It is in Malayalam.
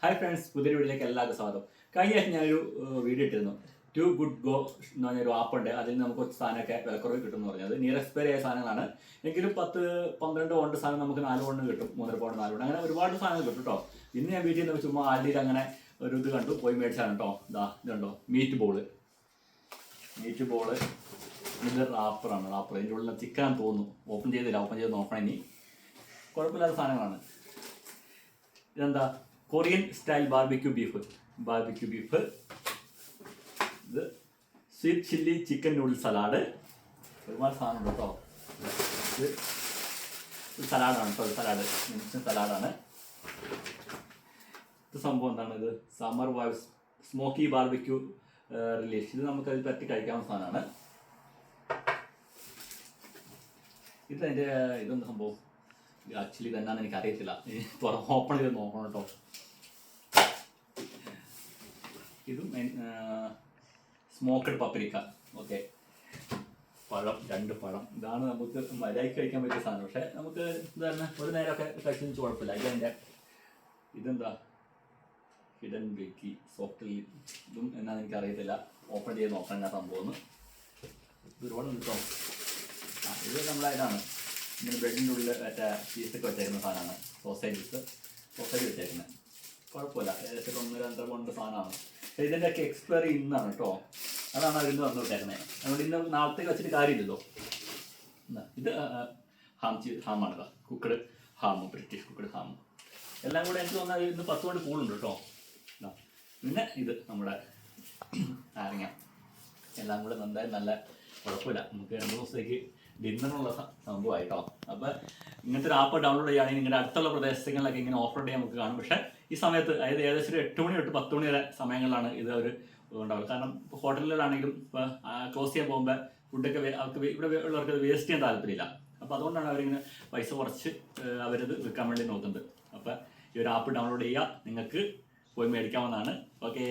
ഹായ് ഫ്രണ്ട്സ്, പുതിയൊരു വീഡിയോയിലേക്ക് എല്ലാവർക്കും സ്വാഗതം. കഴിഞ്ഞ ആഴ്ച ഞാനൊരു വീഡിയോ ഇട്ടിരുന്നു. ടു ഗുഡ് ഗോ എന്ന് പറഞ്ഞൊരു ആപ്പുണ്ട്. അതിൽ നമുക്ക് കുറച്ച് സാധനമൊക്കെ വിലക്കുറവ് കിട്ടുമെന്ന് പറഞ്ഞത് നീർ എക്സ്പയർ ആയ സാധനങ്ങളാണ്. എങ്കിലും 10-12 പൗണ്ട് സാധനം നമുക്ക് 4 പൗണ്ട് കിട്ടും, 3.5 പൗണ്ട് 4 പൗണ്ട്, അങ്ങനെ ഒരുപാട് സാധനങ്ങൾ കിട്ടും കേട്ടോ. ഇന്ന് ഞാൻ വീട്ടിൽ നിന്ന് ചുമ്മാ ആൽഡിയിൽ അങ്ങനെ ഒരു ഇത് കണ്ടു, പോയി മേടിച്ചാണ് കേട്ടോ. ഇതുണ്ടോ മീറ്റ് ബോള്, ഇത് റാപ്പർ. ഇതിൻ്റെ ഉള്ളിൽ ചിക്കൻ തോന്നുന്നു. ഓപ്പൺ ചെയ്ത് നോക്കണം. ഇനി കുഴപ്പമില്ലാത്ത സാധനങ്ങളാണ്. ഇതെന്താ കൊറിയൻ സ്റ്റൈൽ ബാർബിക്യൂ ബീഫ്. ഇത് sweet chilli chicken noodle salad. ഒരുപാട് സാധനം കേട്ടോ. ഇത് സലാഡാണ് കേട്ടോ. സലാഡാണ്. ഇത് സംഭവം എന്താണ്? ഇത് summer vibes smoky barbecue release. ഇത് നമുക്ക് അതിൽ പറ്റി കഴിക്കാവുന്ന സാധനമാണ്. ഇതിൻ്റെ ഇതെന്താ സംഭവം? ആക്ച്വലി ഇതെന്നാന്ന് എനിക്ക് അറിയത്തില്ല. ഓപ്പൺ ചെയ്ത് നോക്കണം കേട്ടോ. ഇതും സ്മോക്കഡ് പപ്രിക്ക. ഓക്കെ, രണ്ട് പഴം. ഇതാണ് നമുക്ക് മര്യാദയ്ക്ക് കഴിക്കാൻ പറ്റിയ സാധനം. പക്ഷേ നമുക്ക് ഇതന്നെ ഒരു നേരമൊക്കെ കഴിച്ചു കുഴപ്പമില്ല. ഇതെന്താ ഹിഡൻ ബേക്കി സോഫ്റ്റ്. ഇതും എന്നാന്ന് എനിക്ക് അറിയത്തില്ല. ഓപ്പൺ ചെയ്ത് നോക്കണം ഞാൻ സംഭവം. ഒരുപാട് കിട്ടോ. ഇത് ഇതാണ് ഇങ്ങനെ ബ്രെഡിൻ്റെ ഉള്ളിൽ മറ്റേ ചീസൊക്കെ വെച്ചേക്കുന്ന സാധനമാണ്. സോസേജ് വെച്ചേക്കുന്നത്. കുഴപ്പമില്ല. ഏകദേശം 1-2 പൗണ്ട് സാധനമാണ്. പക്ഷേ ഇതിൻ്റെയൊക്കെ എക്സ്പയറി ഇന്നാണ് കേട്ടോ. അതാണ് അതിന് വന്നു വിട്ടേക്കുന്നത്. അതുകൊണ്ട് ഇന്ന് നാളത്തേക്ക് വെച്ചിട്ട് കാര്യമില്ലല്ലോ. ഇത് ഹാമാണ് കേട്ടോ. Cooked ham, British cooked ham. എല്ലാം കൂടെ എനിക്ക് തോന്നുന്നത് ഇന്ന് 10 പൗണ്ട് കൂടുതലുണ്ട് കേട്ടോ. പിന്നെ ഇത് നമ്മുടെ നാരങ്ങ. എല്ലാം കൂടെ എന്തായാലും നല്ല കുഴപ്പമില്ല. നമുക്ക് 2 ദിവസത്തേക്ക് ഡിന്നറിനുള്ള സംഭവമായിട്ടോ. അപ്പോൾ ഇങ്ങനത്തെ ഒരു ആപ്പ് ഡൗൺലോഡ് ചെയ്യുകയാണെങ്കിൽ നിങ്ങളുടെ അടുത്തുള്ള പ്രദേശങ്ങളിലൊക്കെ ഇങ്ങനെ ഓഫർ ഡേ നമുക്ക് കാണും. പക്ഷേ ഈ സമയത്ത്, അതായത് ഏകദേശം 8 മണി തൊട്ട് 10 മണി വരെ സമയങ്ങളിലാണ് ഇത് അവർ ഉണ്ടാവുക. കാരണം ഇപ്പോൾ ഹോട്ടലുകളിലാണെങ്കിലും ഇപ്പോൾ ക്ലോസ് ചെയ്യാൻ പോകുമ്പോൾ ഫുഡൊക്കെ അവർക്ക് ഇവിടെ ഉള്ളവർക്ക് വേസ്റ്റ് ചെയ്യാൻ താല്പര്യമില്ല. അപ്പോൾ അതുകൊണ്ടാണ് അവരിങ്ങനെ പൈസ കുറച്ച് അവരത് വിൽക്കാൻ വേണ്ടി നോക്കുന്നത്. അപ്പോൾ ഈ ഒരു ആപ്പ് ഡൗൺലോഡ് ചെയ്യുക, നിങ്ങൾക്ക് പോയി മേടിക്കാവുന്നതാണ്. ഓക്കെ.